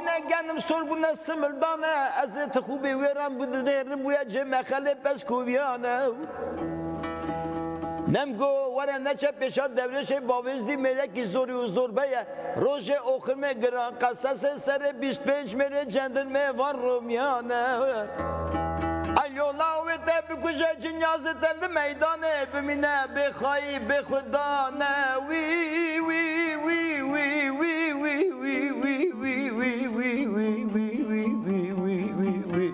آوینه گنم سر بونه سملدانه از تخوبی ویرم بدنیرم ویا جمع خلی پس کویانه نمگو وره نچه پیشاد دورش باوزدی ملکی زوری و زور بیه روش اوخمه گران قصص سر 25 میره جندرمه وان رومیانه اليو لاوی ته بکشه جنیاز تل میدانه بمینه بخوایی بخدانه وی وی وی وی وی وی وی وی وی وی وی وی وی وی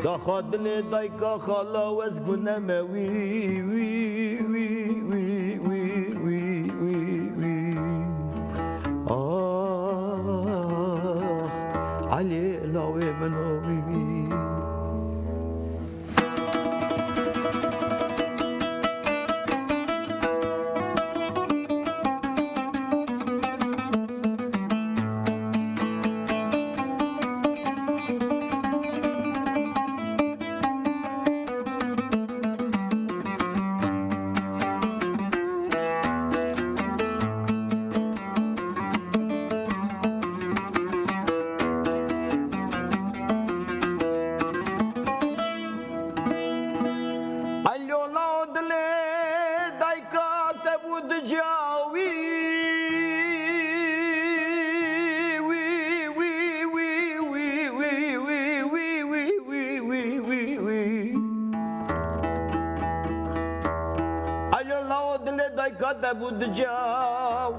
دا خادل دایکا خالا وز گنم وی وی وی وی وی وی وی وی آه علی لاوی منو وی وی بود جاو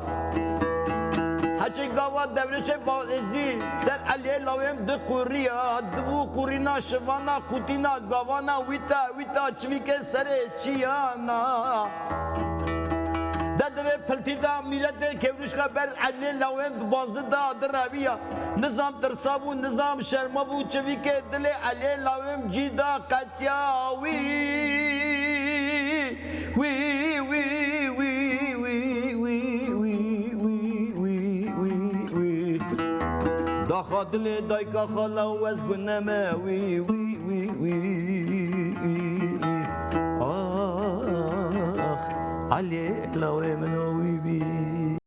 هچی گاوا دورش بازی سر علی لاویم د قوریا دو قورینا شوانا قوتینا گاوانا ویتا چویک سر چیانا دادوی پلتی دا میلت کبروش خبر علی لاویم بازده دا درویا نظام ترسابو نظام شرمابو چویک دل علی لاویم جیدا قتیاوی وی وی دا خادل دایکا خالا وز بنمه وی وی وی وی آخ علی لاوی منو وی وی